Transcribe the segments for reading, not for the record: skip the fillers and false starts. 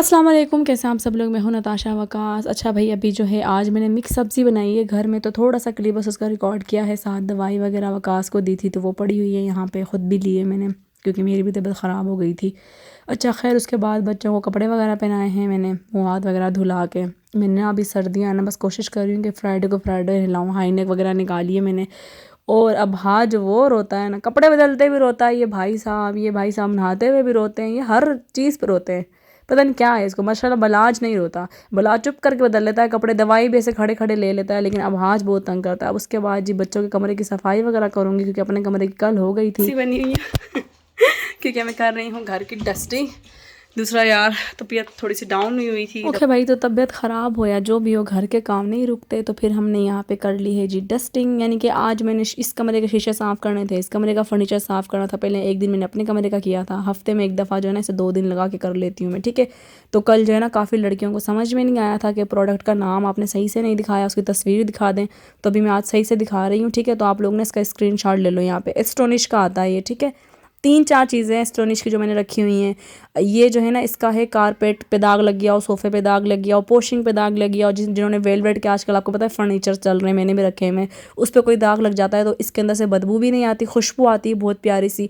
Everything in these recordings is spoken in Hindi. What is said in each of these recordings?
अस्सलाम वालेकुम, कैसे हैं आप सब लोग। मैं हूं नताशा वकास। अच्छा भाई, अभी जो है आज मैंने मिक्स सब्ज़ी बनाई है घर में, तो थोड़ा सा क्लिप बस उसका रिकॉर्ड किया है। साथ दवाई वगैरह वकास को दी थी तो वो पड़ी हुई है यहाँ पे, ख़ुद भी लिए मैंने क्योंकि मेरी भी तबीयत ख़राब हो गई थी। अच्छा खैर, उसके बाद बच्चों को कपड़े वगैरह पहनाए हैं मैंने, मुँह हाथ वगैरह धुला के। मैंने ना अभी सर्दियाँ हैं ना, बस कोशिश कर रही हूँ कि फ्राइडे को फ्राइडे हिलाऊँ। हाई नेक वगैरह निकाली है मैंने। और अब हाँ, जो वो रोता है ना, कपड़े बदलते भी रोता है ये भाई साहब, ये भाई साहब नहाते हुए भी रोते हैं, ये हर चीज़ पे रोते हैं। पता नहीं क्या है इसको। माशाल्लाह बलाज नहीं रोता, बलाज चुप करके बदल लेता है कपड़े, दवाई भी ऐसे खड़े खड़े ले लेता है, लेकिन अभाज बहुत तंग करता है। अब उसके बाद जी बच्चों के कमरे की सफाई वगैरह करूँगी क्योंकि अपने कमरे की कल हो गई थी बनी हुई है क्योंकि मैं कर रही हूँ घर की डस्टिंग। दूसरा यार, तबीयत थोड़ी सी डाउन हुई हुई थी। ओके भाई, तो तबीयत ख़राब हो या जो भी हो, घर के काम नहीं रुकते, तो फिर हमने यहाँ पे कर ली है जी डस्टिंग। यानी कि आज मैंने इस कमरे के शीशे साफ़ करने थे, इस कमरे का फर्नीचर साफ़ करना था। पहले एक दिन मैंने अपने कमरे का किया था, हफ्ते में एक दफ़ा जो है ना इसे 2 दिन लगा के कर लेती हूँ मैं, ठीक है। तो कल जो है ना काफ़ी लड़कियों को समझ में नहीं आया था कि प्रोडक्ट का नाम आपने सही से नहीं दिखाया, उसकी तस्वीर दिखा दें। तो अभी मैं आज सही से दिखा रही हूँ, ठीक है। तो आप लोग ने इसका स्क्रीनशॉट ले लो। यहाँ पे एस्टोनिश का आता है ये, ठीक है। 3-4 चीज़ें एस्टोनिश की जो मैंने रखी हुई हैं। ये जो है ना, इसका है कारपेट पे दाग लग गया हो, सोफ़े पे दाग लग गया हो, पोशिंग पे दाग लग गया हो। जिन्होंने वेलवेट के आजकल आपको पता है फर्नीचर चल रहे हैं, मैंने भी रखे हैं, उस पर कोई दाग लग जाता है तो इसके अंदर से बदबू भी नहीं आती, खुशबू आती है बहुत प्यारी सी।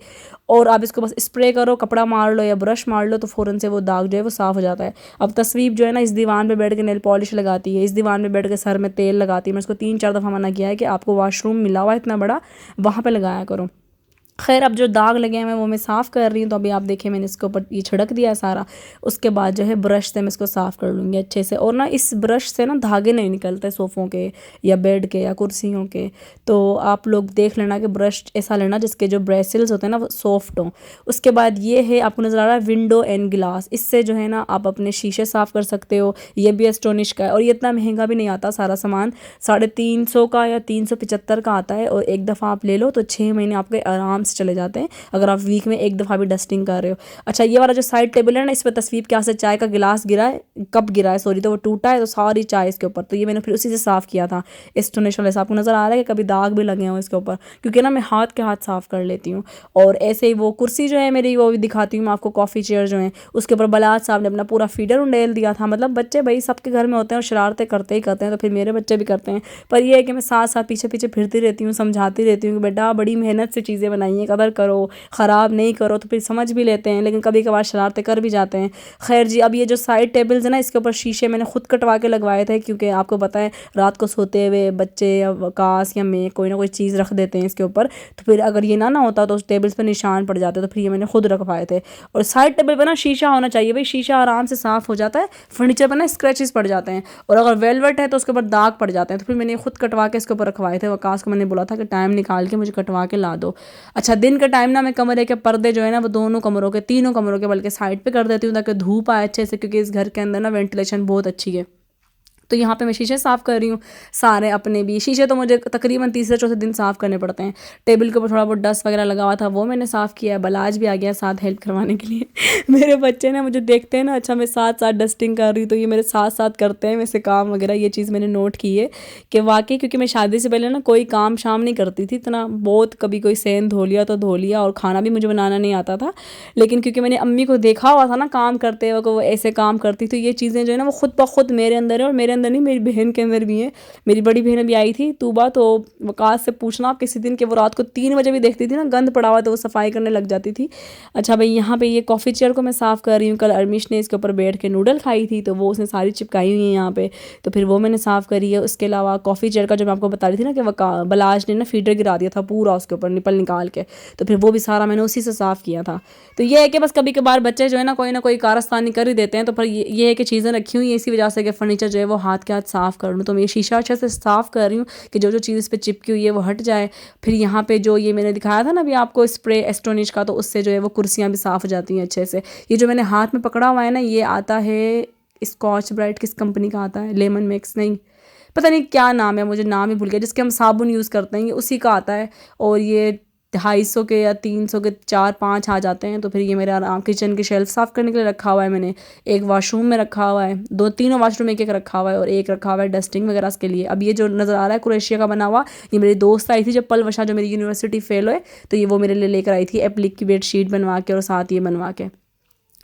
और आप इसको बस स्प्रे करो, कपड़ा मार लो या ब्रश मार लो, तो फ़ौरन से वो दाग जो है वो साफ़ हो जाता है। अब तस्वीर जो है ना, इस दीवान पे बैठ के नेल पॉलिश लगाती है, इस दीवान पे बैठ के सर में तेल लगाती है। मैं उसको 3-4 दफ़ा मना किया है कि आपको वॉशरूम मिला हुआ है इतना बड़ा, वहाँ पर लगाया करो। खैर, अब जो दाग लगे हैं वो मैं साफ़ कर रही हूँ। तो अभी आप देखें, मैंने इसके ऊपर ये छिड़क दिया है सारा। उसके बाद जो है ब्रश से मैं इसको साफ़ कर लूँगी अच्छे से। और ना इस ब्रश से ना धागे नहीं निकलते सोफ़ों के या बेड के या कुर्सियों के। तो आप लोग देख लेना कि ब्रश ऐसा लेना जिसके जो ब्रेसल्स होते हैं ना वो सॉफ्ट हों। उसके बाद ये है, आपको नज़र आ रहा है, विंडो एंड गिलास। इससे जो है ना आप अपने शीशे साफ़ कर सकते हो। ये भी एस्टोनिश का है और ये इतना महंगा भी नहीं आता सारा सामान। 350 का या 375 का आता है। और एक दफ़ा आप ले लो तो 6 महीने आपके आराम से चले जाते हैं, अगर आप वीक में एक दफ़ा भी डस्टिंग कर रहे हो। अच्छा, ये वाला जो साइड टेबल है ना, इस पर तस्वीर क्या से चाय का गिलास गिरा है, कप गिरा है सॉरी, तो वो टूटा है, तो सारी चाय इसके ऊपर। तो ये मैंने फिर उसी से साफ़ किया था एस्टोनिश वाले से। आपको नज़र आ रहा है कि कभी दाग भी लगे हों इसके ऊपर, क्योंकि ना मैं हाथ के हाथ साफ़ कर लेती हूँ। और ऐसे ही वो कुर्सी जो है मेरी, वो भी दिखाती हूँ मैं आपको, कॉफ़ी चेयर जो है उसके ऊपर बलाज साहब ने अपना पूरा फीडर उंडेल दिया था। मतलब बच्चे भाई सबके घर में होते हैं और शरारतें करते ही करते हैं, तो फिर मेरे बच्चे भी करते हैं। पर यह है कि मैं साथ साथ पीछे पीछे फिरती रहती हूँ, समझाती रहती हूँ कि बेटा बड़ी मेहनत से चीज़ें बनाई हैं, कदर करो, ख़राब नहीं करो। तो फिर समझ भी लेते हैं, लेकिन कभी कभार शरारतें कर भी जाते हैं। खैर जी, अब ये जो साइड टेबल्स है ना, इसके ऊपर शीशे मैंने खुद कटवा के लगवाए थे, क्योंकि आपको पता है रात को सोते हुए बच्चे या वकास या मैं कोई ना कोई चीज़ रख देते हैं इसके ऊपर। तो फिर अगर ये ना होता तो उस टेबल्स पर निशान पड़ जाते, तो फिर ये मैंने खुद रखवाए थे। और साइड टेबल पर ना शीशा होना चाहिए भाई, शीशा आराम से साफ़ हो जाता है। फर्नीचर पर ना स्क्रैचेस पड़ जाते हैं, और अगर वेलवेट है तो उसके ऊपर दाग पड़ जाते हैं। तो फिर मैंने खुद कटवा के इसके ऊपर रखवाए थे। वकास को मैंने बोला था कि टाइम निकाल के मुझे कटवा के ला दो। अच्छा, दिन का टाइम ना मैं कमरे के पर्दे जो है ना वो दोनों कमरों के, तीनों कमरों के बल्कि साइड पे कर देती हूँ, ताकि धूप आए अच्छे से, क्योंकि इस घर के अंदर ना वेंटिलेशन बहुत अच्छी है। तो यहाँ पे मैं शीशे साफ़ कर रही हूँ सारे, अपने भी शीशे तो मुझे तकरीबन तीसरे चौथे दिन साफ़ करने पड़ते हैं। टेबल के ऊपर थोड़ा बहुत डस्ट वगैरह लगा हुआ था, वो मैंने साफ़ किया है। बलाज भी आ गया साथ हेल्प करवाने के लिए मेरे बच्चे ना मुझे देखते हैं ना, अच्छा मैं साथ साथ डस्टिंग कर रही हूँ तो ये मेरे साथ साथ करते हैं वैसे काम वगैरह। ये चीज़ मैंने नोट की है कि वाकई, क्योंकि मैं शादी से पहले ना कोई काम शाम नहीं करती थी इतना, बहुत कभी कोई सेंध धो लिया तो धो लिया, और खाना भी मुझे बनाना नहीं आता था। लेकिन क्योंकि मैंने अम्मी को देखा हुआ था ना काम करते हुए, वो ऐसे काम करती, तो ये चीज़ें जो है ना वो खुद ब खुद मेरे अंदर है। और मेरे अंदर नहीं, मेरी बहन के अंदर भी है। मेरी बड़ी बहन अभी आई थी तूबा, तो वकास से पूछना आप किसी दिन, कि वो रात को 3 बजे भी देखती थी ना गंद पड़ा हुआ तो वो सफाई करने लग जाती थी। अच्छा भाई, यहाँ पे ये कॉफ़ी चेयर को मैं साफ़ कर रही हूँ। कल अरमिश ने इसके ऊपर बैठ के नूडल खाई थी, तो वो उसने सारी चिपकाई हुई है यहाँ पे, तो फिर वो मैंने साफ़ करी है। उसके अलावा कॉफ़ी चेयर का जो मैं आपको बता रही थी ना कि बलाज ने ना फीडर गिरा दिया था पूरा उसके ऊपर निपल निकाल के, तो फिर वो भी सारा मैंने उसी से साफ़ किया था। तो ये है कि बस कभी कभार बच्चे जो है ना कोई कारस्तानी कर ही देते हैं, तो फिर ये है कि चीज़ें रखी हुई हैं इसी वजह से कि फर्नीचर जो है वो हाथ के हाथ साफ़ कर लूँ। तो मैं ये शीशा अच्छे से साफ़ कर रही हूँ कि जो जो चीज़ इस पर चिपकी हुई है वो हट जाए। फिर यहाँ पे जो ये मैंने दिखाया था ना अभी आपको स्प्रे एस्टोनिश का, तो उससे जो है वो कुर्सियाँ भी साफ़ हो जाती हैं अच्छे से। ये जो मैंने हाथ में पकड़ा हुआ है ना, ये आता है स्कॉच ब्राइट, किस कंपनी का आता है, लेमन मैक्स नहीं, पता नहीं क्या नाम है, मुझे नाम ही भूल गया, जिसके हम साबुन यूज़ करते हैं, ये उसी का आता है। और ये 250 के या 300 के 4-5 आ जाते हैं। तो फिर ये मेरे आराम किचन की शेल्फ साफ़ करने के लिए रखा हुआ है मैंने। एक वॉशरूम में रखा हुआ है, तीनों वॉशरूम एक एक रखा हुआ है, और एक रखा हुआ है डस्टिंग वगैरह के लिए। अब ये जो नज़र आ रहा है क्रोएशिया का बना हुआ, ये मेरी दोस्त आई थी जब पलवशा, जो मेरी यूनिवर्सिटी फेल हुए, तो ये वो मेरे लिए लेकर आई थी एप्लिक की बेडशीट बनवा के और साथ ये बनवा के।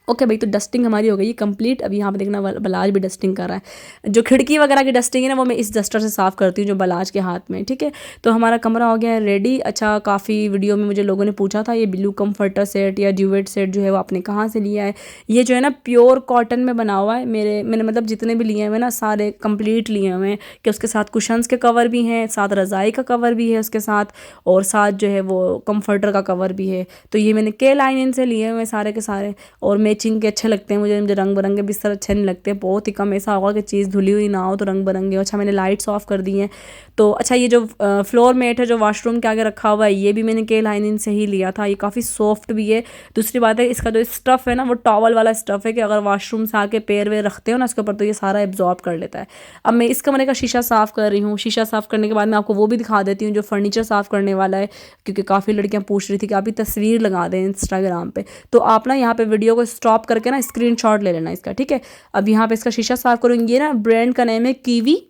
ओके भाई, तो डस्टिंग हमारी हो गई कंप्लीट। अभी यहाँ पे देखना बलाज भी डस्टिंग कर रहा है। जो खिड़की वगैरह की डस्टिंग है ना, वो मैं इस डस्टर से साफ़ करती हूँ जो बलाज के हाथ में, ठीक है। तो हमारा कमरा हो गया है रेडी। अच्छा, काफ़ी वीडियो में मुझे लोगों ने पूछा था ये ब्लू कम्फर्टर सेट या ड्यूवेट सेट जो है वो आपने कहाँ से लिया है। ये जो है ना प्योर कॉटन में बना हुआ है। मैंने मतलब जितने भी लिए हुए ना सारे कंप्लीट लिए हुए हैं, कि उसके साथ कुशन्स के कवर भी हैं, साथ रज़ाई का कवर भी है उसके साथ, और साथ जो है वो कम्फर्टर का कवर भी है। तो ये मैंने के लाइन से लिए हुए सारे के सारे, और मैचिंग के अच्छे लगते हैं मुझे रंग बिरंगे बिस्तर अच्छे नहीं लगते। बहुत ही कम ऐसा होगा कि चीज़ धुली हुई ना हो तो रंग बिरंगे। अच्छा, मैंने लाइट्स ऑफ कर दी हैं। तो अच्छा, ये जो फ्लोर मैट है जो वॉशरूम के आगे रखा हुआ है, ये भी मैंने के लाइनिंग से ही लिया था। ये काफ़ी सॉफ्ट भी है। दूसरी बात है, इसका जो स्टफ़ है ना वो टॉवल वाला स्टफ़ है, कि अगर वॉशरूम से आके पैर वेर रखते हो ना इसके ऊपर तो ये सारा एब्जॉर्ब कर लेता है। अब मैं इस कमरे का शीशा साफ़ कर रही हूँ। शीशा साफ़ करने के बाद मैं आपको वो भी दिखा देती हूँ जो फर्नीचर साफ़ करने वाला है, क्योंकि काफ़ी लड़कियाँ पूछ रही थी कि आप ये तस्वीर लगा दें इंस्टाग्राम पे। तो आप ना यहाँ पे वीडियो को स्टॉप करके ना स्क्रीनशॉट ले लेना इसका, ठीक है। अब यहाँ पे इसका शीशा साफ़ करूँगी। ये ना ब्रांड का नेम है कीवी,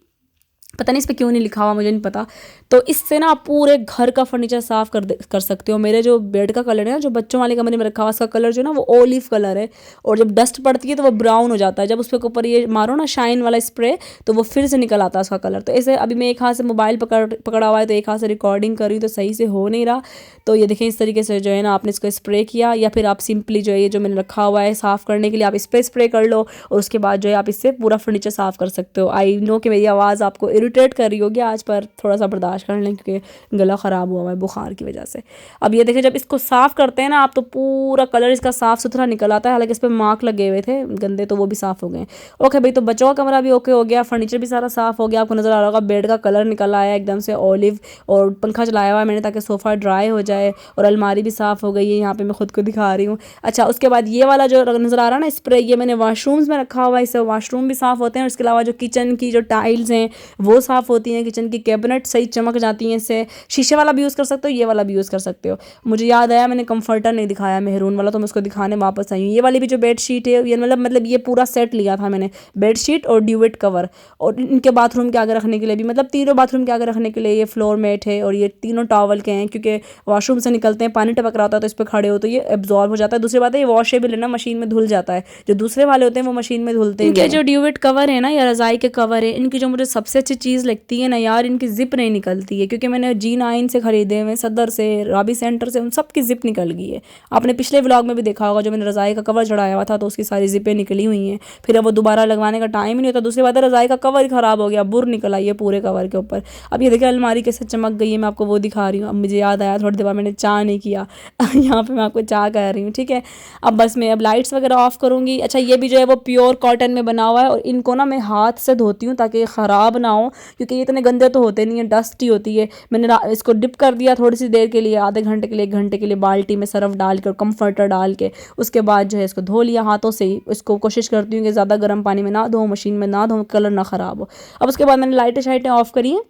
पता नहीं इस पे क्यों नहीं लिखा हुआ, मुझे नहीं पता। तो इससे ना आप पूरे घर का फर्नीचर साफ़ कर सकते हो। मेरे जो बेड का कलर है ना, जो बच्चों वाले कमरे में रखा हुआ, उसका कलर जो है ना वो ओलिव कलर है, और जब डस्ट पड़ती है तो वो ब्राउन हो जाता है। जब उसके ऊपर ये मारो ना शाइन वाला स्प्रे तो वो फिर से निकल आता है उसका कलर। तो ऐसे अभी मैं एक हाथ से मोबाइल पकड़ा हुआ है, तो एक हाथ से रिकॉर्डिंग कर रही हूँ, तो सही से हो नहीं रहा। तो ये देखें, इस तरीके से जो है ना आपने इसको स्प्रे किया, या फिर आप सिंपली जो है ये जो मैंने रखा हुआ है साफ़ करने के लिए, आप इस पर स्प्रे कर लो, और उसके बाद जो है आप इससे पूरा फर्नीचर साफ़ कर सकते हो। आई नो कि मेरी आवाज़ आपको इरिटेट कर रही होगी आज, पर थोड़ा सा बर्दाश्त कर लें क्योंकि गला ख़राब हुआ है बुखार की वजह से। अब ये देखें, जब इसको साफ़ करते हैं ना आप तो पूरा कलर इसका साफ़ सुथरा निकल आता है। हालांकि इस पर मार्क लगे हुए थे गंदे, तो वो भी साफ़ हो गए। ओके भाई, तो बच्चों का कमरा भी ओके हो गया, फर्नीचर भी सारा साफ़ हो गया। आपको नज़र आ रहा होगा बेड का कलर निकल आया एकदम से ऑलिव, और पंखा चलाया हुआ है मैंने ताकि सोफ़ा ड्राई हो जाए, और अलमारी भी साफ़ हो गई है। यहाँ पर मैं खुद को दिखा रही हूँ। अच्छा, उसके बाद ये वाला जो नज़र आ रहा है ना स्प्रे, ये मैंने वाशरूम्स में रखा हुआ है। इससे वाशरूम भी साफ़ होते हैं, और इसके अलावा जो किचन की जो टाइल्स हैं वो साफ़ होती हैं, किचन की कैबिनेट सही चमक जाती हैं इससे। शीशे वाला भी यूज़ कर सकते हो, ये वाला भी यूज़ कर सकते हो। मुझे याद आया मैंने कंफर्टर नहीं दिखाया मेहरून वाला, तो मैं उसको दिखाने वापस आई हूँ। ये वाली भी जो बेड शीट है, ये मतलब ये पूरा सेट लिया था मैंने, बेड शीट और ड्यूवेट कवर, और इनके बाथरूम के आगे रखने के लिए भी, मतलब तीनों बाथरूम के आगे रखने के लिए ये फ्लोर मैट है, और ये तीनों टॉवल के हैं, क्योंकि वॉशरूम से निकलते हैं पानी टपक रहा होता है तो इस पर खड़े हो तो ये एब्जॉर्ब हो जाता है। दूसरी बात है, ये वॉशेबल है ना, मशीन में धुल जाता है। जो दूसरे वाले होते हैं वो मशीन में धुलते हैं। इनके जो ड्यूवेट कवर है ना या रज़ाई के कवर है, इनकी जो मुझे सबसे अच्छी चीज़ लगती है ना यार, इनकी जिप नहीं निकलती है। क्योंकि मैंने G9 से ख़रीदे हुए, सदर से, रॉबी सेंटर से, उन सब की जिप निकल गई है। आपने पिछले व्लॉग में भी देखा होगा, जो मैंने रज़ाई का कवर चढ़ाया हुआ था तो उसकी सारी जिपें निकली हुई हैं। फिर अब वो दोबारा लगवाने का टाइम ही नहीं होता। दूसरी बात है, रज़ाई का कवर ही ख़राब हो गया, बुर निकल आई है पूरे कवर के ऊपर। अब ये देखिए अलमारी कैसे चमक गई है, मैं आपको वो दिखा रही हूँ। अब मुझे याद आया थोड़ी देर बाद मैंने चाय नहीं किया यहाँ पर मैं आपको चाय कह रही हूँ, ठीक है। अब बस मैं अब लाइट्स वगैरह ऑफ करूँगी। अच्छा, ये भी जो है वो प्योर कॉटन में बना हुआ है, और इनको ना मैं हाथ से धोती हूँ ताकि ख़राब ना हो, क्योंकि ये इतने गंदे तो होते नहीं है, डस्ट ही होती है। मैंने इसको डिप कर दिया थोड़ी सी देर के लिए, आधे घंटे के लिए, 1 घंटे के लिए, बाल्टी में सर्फ डाल के और कम्फर्टर डाल के। उसके बाद जो है इसको धो लिया हाथों से ही। इसको कोशिश करती हूँ कि ज़्यादा गर्म पानी में ना धो, मशीन में ना धो, कलर ना ख़राब हो। अब उसके बाद मैंने लाइटें शाइटें ऑफ़ करी हैं।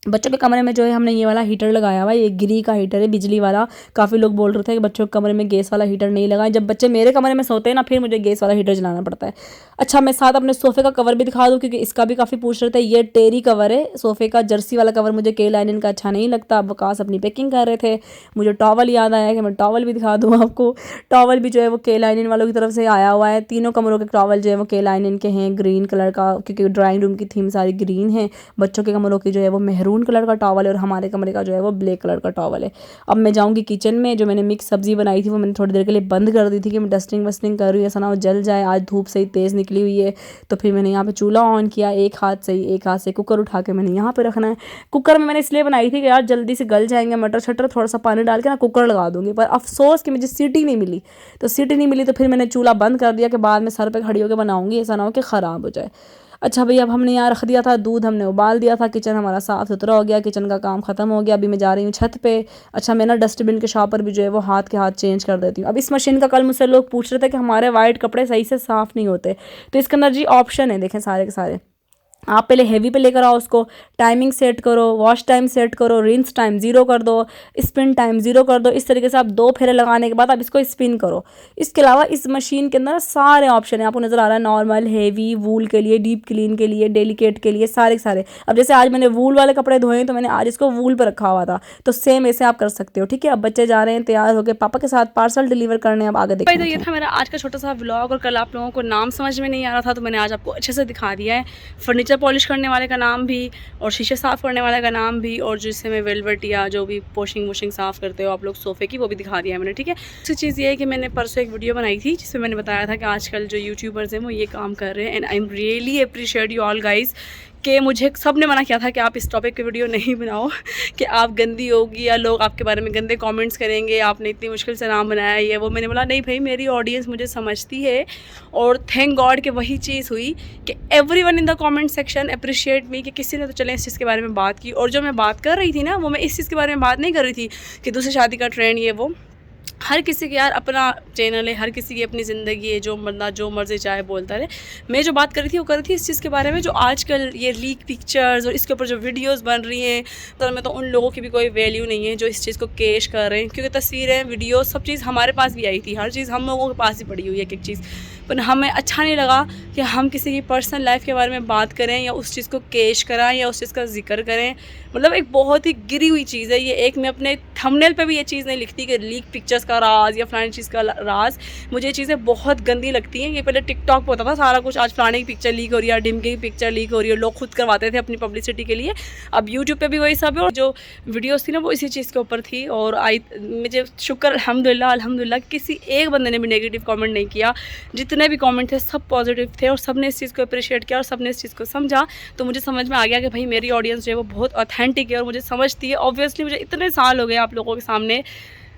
बच्चों के कमरे में जो है हमने ये वाला हीटर लगाया हुआ है, ये गिरी का हीटर है बिजली वाला। काफ़ी लोग बोल रहे थे कि बच्चों के कमरे में गैस वाला हीटर नहीं लगाएं। जब बच्चे मेरे कमरे में सोते हैं ना, फिर मुझे गैस वाला हीटर जलाना पड़ता है। अच्छा, मैं साथ अपने सोफ़े का कवर भी दिखा दूँ, क्योंकि इसका भी काफ़ी पूछ रहे थे। ये टेरी कवर है सोफ़े का, जर्सी वाला कवर मुझे के लाइनिन का अच्छा नहीं लगता। वकास अपनी पैकिंग कर रहे थे, मुझे टॉवल याद आया कि मैं टॉवल भी दिखा दूँ आपको। टॉवल भी जो है वो के लाइनिन वालों की तरफ से आया हुआ है। तीनों कमरों के टॉवल जो है वो के लाइनिन के हैं, ग्रीन कलर का, क्योंकि ड्राइंग रूम की थीम सारी ग्रीन है। बच्चों के कमरों की जो है वो मेहरून कलर का टॉवल है, और हमारे कमरे का जो है वो ब्लैक कलर का टॉवल है। अब मैं जाऊंगी किचन में। जो मैंने मिक्स सब्ज़ी बनाई थी वो मैंने थोड़ी देर के लिए बंद कर दी थी कि मैं डस्टिंग वस्टिंग कर रही हूँ, ऐसा ना हो जल जाए। आज धूप सही तेज़ निकली हुई है, तो फिर मैंने यहाँ पे चूल्हा ऑन किया। एक हाथ से कुकर उठा के मैंने यहाँ पे रखना है। कुकर में मैंने इसलिए बनाई थी कि यार जल्दी से गल जाएंगे मटर शटर, थोड़ा सा पानी डाल के ना कुकर लगा दूंगी। पर अफसोस कि मुझे सीटी नहीं मिली, तो फिर मैंने चूल्हा बंद कर दिया कि बाद में सर पे खड़ी होकर बनाऊंगी, ऐसा ना हो कि ख़राब हो जाए। अच्छा भैया, अब हमने यहाँ रख दिया था दूध, हमने उबाल दिया था। किचन हमारा साफ़ सुथरा हो गया, किचन का काम ख़त्म हो गया। अभी मैं जा रही हूँ छत पे। अच्छा, मैं ना डस्टबिन के शॉपर भी जो है वो हाथ के हाथ चेंज कर देती हूँ। अब इस मशीन का कल मुझसे लोग पूछ रहे थे कि हमारे वाइट कपड़े सही से साफ़ नहीं होते, तो इसके अंदर जी ऑप्शन है, देखें सारे के सारे। आप पहले हेवी पे लेकर आओ उसको, टाइमिंग सेट करो, वॉश टाइम सेट करो, रिंस टाइम 0 कर दो, स्पिन टाइम 0 कर दो। इस तरीके से आप 2 फेरे लगाने के बाद आप इसको स्पिन करो। इसके अलावा इस मशीन के अंदर सारे ऑप्शन है, आपको नज़र आ रहा है, नॉर्मल, हेवी, वूल के लिए, डीप क्लीन के लिए, डेलिकेट के लिए, सारे सारे। अब जैसे आज मैंने वूल वाले कपड़े धोए तो मैंने आज इसको वूल पर रखा हुआ था, तो सेम ऐसे आप कर सकते हो। ठीक है, अब बच्चे जा रहे हैं तैयार होकर पापा के साथ पार्सल डिलीवर करने, अब आगे देखते हैं। तो ये था मेरा आज का छोटा सा व्लॉग, और कल आप लोगों को नाम समझ में नहीं आ रहा था तो मैंने आज आपको अच्छे से दिखा दिया है। फर्नीचर पॉलिश करने वाले का नाम भी, और शीशे साफ़ करने वाले का नाम भी, और जिससे मैं वेलवेट या जो भी पोशिंग वोशिंग साफ़ करते हो आप लोग सोफ़े की, वो भी दिखा दिया है मैंने। ठीक है, दूसरी चीज़ ये है कि मैंने परसों एक वीडियो बनाई थी जिसमें मैंने बताया था कि आजकल जो यूट्यूबर्स हैं वो ये काम कर रहे हैं, and I am really appreciate you all guys, कि मुझे सब ने मना किया था कि आप इस टॉपिक पे वीडियो नहीं बनाओ कि आप गंदी होगी या लोग आपके बारे में गंदे कमेंट्स करेंगे, आपने इतनी मुश्किल से नाम बनाया है ये वो। मैंने बोला नहीं भाई, मेरी ऑडियंस मुझे समझती है, और थैंक गॉड कि वही चीज़ हुई कि everyone in the comment section appreciate मी, कि किसी ने तो चले इस चीज़ के बारे में बात की। और जो मैं बात कर रही थी ना, वो मैं इस चीज़ के बारे में बात नहीं कर रही थी कि दूसरी शादी का ट्रेंड ये वो। हर किसी के यार अपना चैनल है, हर किसी की अपनी ज़िंदगी है, जो बंदा जो मर्ज़ी चाहे बोलता रहे। मैं जो बात कर रही थी वो कर रही थी इस चीज़ के बारे में, जो आजकल ये लीक पिक्चर्स और इसके ऊपर जो वीडियोस बन रही हैं, तो मैं तो उन लोगों की भी कोई वैल्यू नहीं है जो इस चीज़ को कैश कर रहे हैं, क्योंकि तस्वीरें, वीडियो, सब चीज़ हमारे पास भी आई थी, हर चीज़ हम लोगों के पास ही पड़ी हुई है, एक चीज़। पर हमें अच्छा नहीं लगा कि हम किसी की पर्सनल लाइफ के बारे में बात करें या उस चीज़ को कैश कराएं या उस चीज़ का जिक्र करें। मतलब एक बहुत ही गिरी हुई चीज़ है ये। एक मैं अपने थंबनेल पे भी ये चीज़ नहीं लिखती कि लीक पिक्चर्स का राज या फलानी चीज़ का राज। मुझे ये चीज़ें बहुत गंदी लगती हैं। ये पहले टिकटॉक पे होता था सारा कुछ, आज फलाने की पिक्चर लीक हो रही है, डिमके की पिक्चर लीक हो रही है, लोग खुद करवाते थे अपनी पब्लिसिटी के लिए। अब यूट्यूब पे भी वही सब है, और जो वीडियोज़ थी ना वो इसी चीज़ के ऊपर थी। और मुझे शुक्र अल्हम्दुलिल्लाह किसी एक बंदे ने भी नेगेटिव कमेंट नहीं किया। जितने भी कमेंट थे सब पॉजिटिव थे, और सब ने इस चीज़ को अप्रिशिएट किया और सब ने इस चीज़ को समझा। तो मुझे समझ में आ गया कि भाई मेरी ऑडियंस जो है वो बहुत ऑथेंटिक है और मुझे समझती है। ऑब्वियसली मुझे इतने साल हो गए आप लोगों के सामने,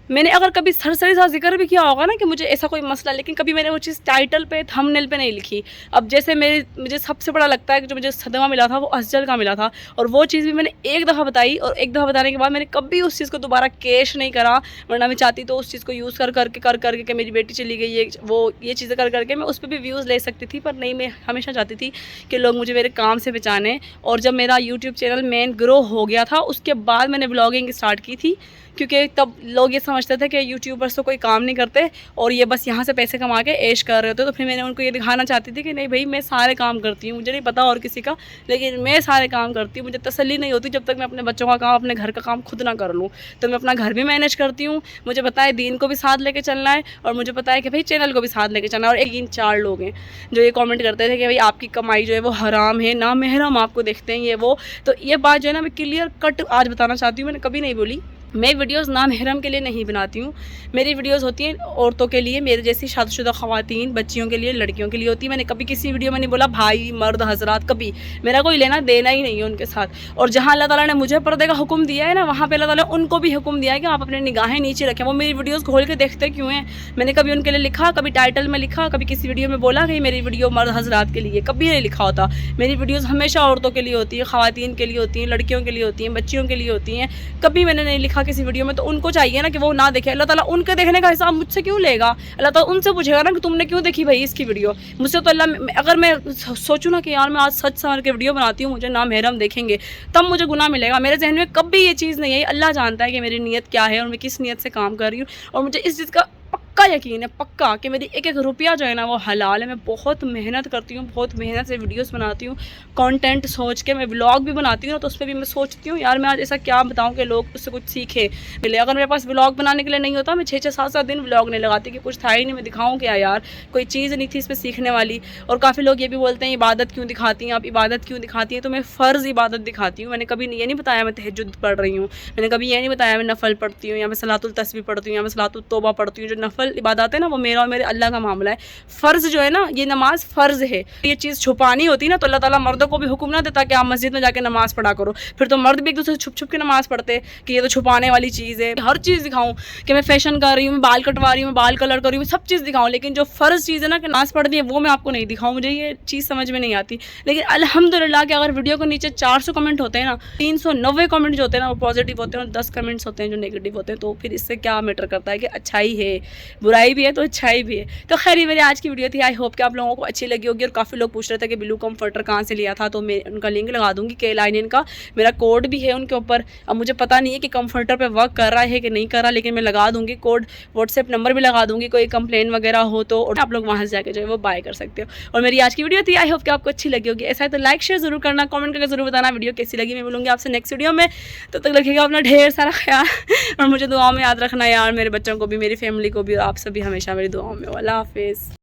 मैंने अगर कभी सरसरी सा जिक्र भी किया होगा ना कि मुझे ऐसा कोई मसला, लेकिन कभी मैंने वो चीज़ टाइटल पे, थंबनेल पे नहीं लिखी। अब जैसे मुझे सबसे बड़ा लगता है कि जो मुझे सदमा मिला था वो असजल का मिला था, और वो चीज़ भी मैंने एक दफ़ा बताई, और एक दफ़ा बताने के बाद मैंने कभी उस चीज़ को दोबारा कैश नहीं करा। वरना मैं चाहती तो उस चीज़ को यूज़ कर करके कि मेरी बेटी चली गई है, वो ये चीज़ें कर करके मैं उस पर भी व्यूज़ ले सकती थी। पर नहीं, मैं हमेशा चाहती थी कि लोग मुझे मेरे काम से पहचानें। और जब मेरा यूट्यूब चैनल मेन ग्रो हो गया था उसके बाद मैंने ब्लॉगिंग स्टार्ट की थी, क्योंकि तब लोग ये समझते थे कि यूट्यूबर्स तो कोई काम नहीं करते और ये बस यहाँ से पैसे कमा के ऐश कर रहे होते। तो फिर मैंने उनको ये दिखाना चाहती थी कि नहीं भाई, मैं सारे काम करती हूँ, मुझे नहीं पता और किसी का, लेकिन मैं सारे काम करती हूँ। मुझे तसल्ली नहीं होती जब तक मैं अपने बच्चों का काम, अपने घर का काम खुद ना कर लूँ। तो मैं अपना घर भी मैनेज करती हूँ, मुझे पता है दीन को भी साथ लेके चलना है, और मुझे पता है कि भाई चैनल को भी साथ लेके चलना है। और एक इन 4 लोग हैं जो ये कॉमेंट करते थे कि भाई आपकी कमाई जो है वो हराम है, ना महरम आपको देखते हैं ये वो। तो ये बात जो है ना मैं क्लियर कट आज बताना चाहती हूँ, मैंने कभी नहीं बोली। मैं वीडियोस नाम महरम के लिए नहीं बनाती हूँ। मेरी वीडियोस होती हैं औरतों के लिए, मेरे जैसी शादीशुदा ख़वातीन, बच्चियों के लिए, लड़कियों के लिए होती है। मैंने कभी किसी वीडियो में नहीं बोला भाई, मर्द, हजरात, कभी मेरा कोई लेना देना ही नहीं है उनके साथ। और जहाँ अल्लाह ताला ने मुझे पर्दे का हुक्म दिया है ना, वहाँ पे अल्लाह ताला उनको भी हुक्म दिया है कि आप अपनी निगाहें नीचे रखें। वो मेरी वीडियोज़ खोल के देखते क्यों हैं? मैंने कभी उनके लिए लिखा, कभी टाइटल में लिखा, कभी किसी वीडियो में बोला कि मेरी वीडियो मर्द हजरात के लिए, कभी नहीं लिखा होता। मेरी वीडियोज़ हमेशा औरतों के लिए होती है, ख़वातीन के लिए होती हैं, लड़कियों के लिए होती हैं, बच्चियों के लिए होती हैं। कभी मैंने नहीं लिखा किसी वीडियो में। तो उनको चाहिए ना कि वो ना देखे। अल्लाह ताला उनके देखने का हिसाब मुझसे क्यों लेगा? अल्लाह ताला उनसे पूछेगा ना कि तुमने क्यों देखी भाई इसकी वीडियो। मुझसे तो अल्लाह, अगर मैं सोचूँ ना कि यार मैं आज सच संवर के वीडियो बनाती हूँ, मुझे ना महरम देखेंगे, तब मुझे गुनाह मिलेगा। मेरे जहन में कभी ये चीज़ नहीं है। अल्लाह जानता है कि मेरी नीयत क्या है और मैं किस नीयत से काम कर रही हूँ, और मुझे इस चीज़ का पक्का यकीन है, पक्का, कि मेरी एक एक रुपया जो है ना वो हलाल है। मैं बहुत मेहनत करती हूँ, बहुत मेहनत से वीडियोस बनाती हूँ, कंटेंट सोच के। मैं व्लॉग भी बनाती हूँ तो उस पर भी मैं सोचती हूँ यार मैं आज ऐसा क्या बताऊँ कि लोग उससे कुछ सीखें मिले। अगर मेरे पास व्लॉग बनाने के लिए नहीं होता, मैं 6-6, 7-7 दिन व्लॉग नहीं लगाती कि कुछ था ही नहीं, मैं दिखाऊँ क्या यार, कोई चीज़ नहीं थी इसमें सीखने वाली। और काफ़ी लोग ये भी बोलते हैं इबादत क्यों दिखाती हैं आप, इबादत क्यों दिखाती हैं? तो मैं फ़र्ज़ इबादत दिखाती हूँ। मैंने कभी ये नहीं बताया मैं तहज्जुद पढ़ रही हूँ, मैंने कभी ये नहीं बताया मैं नफल पढ़ती हूँ, या मैं सलातुल तस्बीह पढ़ती हूँ, या मैं सलातुल तौबा पढ़ती हूँ। जो नफल इबादत है ना वो मेरा और मेरे अल्लाह का मामला है। फ़र्ज़ जो है ना, ये नमाज फ़र्ज़ है। ये चीज़ छुपानी होती ना तो अल्लाह ताला मर्दों को भी हुक्म ना देता कि आप मस्जिद में जाके नमाज़ पढ़ा करो। फिर तो मर्द भी एक दूसरे से छुप छुप के नमाज़ पढ़ते कि ये तो छुपाने वाली चीज़ है। हर चीज़ दिखाऊँ कि मैं फ़ैशन कर रही हूँ, मैं बाल कटवा रही हूँ, मैं बाल कलर कर रही हूँ, सब चीज़ दिखाऊँ, लेकिन जो फ़र्ज़ चीज़ है ना कि नमाज़ पढ़नी है वो मैं आपको नहीं दिखाऊँ। मुझे ये चीज़ समझ में नहीं आती। लेकिन अल्हम्दुलिल्लाह कि अगर वीडियो के नीचे 400 कमेंट होते हैं ना, 390 कमेंट जो होते हैं ना वो पॉजिटिव होते हैं और 10 कमेंट्स होते हैं जो नेगेटिव होते हैं, तो फिर इससे क्या मैटर करता है कि अच्छाई है, बुराई भी है तो अच्छाई भी है। तो खैर ये मेरी आज की वीडियो थी, आई होप कि आप लोगों को अच्छी लगी होगी। और काफ़ी लोग पूछ रहे थे कि बिल्लू कम्फर्टर कहाँ से लिया था, तो मैं उनका लिंक लगा दूँगी, K-Linens का मेरा कोड भी है उनके ऊपर। अब मुझे पता नहीं है कि कम्फर्टर पर वर्क कर रहा है कि नहीं कर रहा, लेकिन मैं लगा दूँगी कोड, व्हाट्सएप नंबर भी लगा दूँगी, कोई कंप्लेन वगैरह हो तो आप लोग वहाँ से जाकर जो है वो बाय कर सकते हो। और मेरी आज की वीडियो थी, आई होप कि आपको अच्छी लगी होगी। ऐसा है तो लाइक शेयर जरूर करना, कमेंट करके जरूर बताना वीडियो कैसी लगी। मैं बोलूँगी आपसे नेक्स्ट वीडियो में, तो तक रखिएगा अपना ढेर सारा ख्याल और मुझे दुआओं में याद रखना यार, मेरे बच्चों को भी, मेरी फैमिली को भी, और आप सभी हमेशा मेरी दुआओं में। अल्लाह हाफिज़।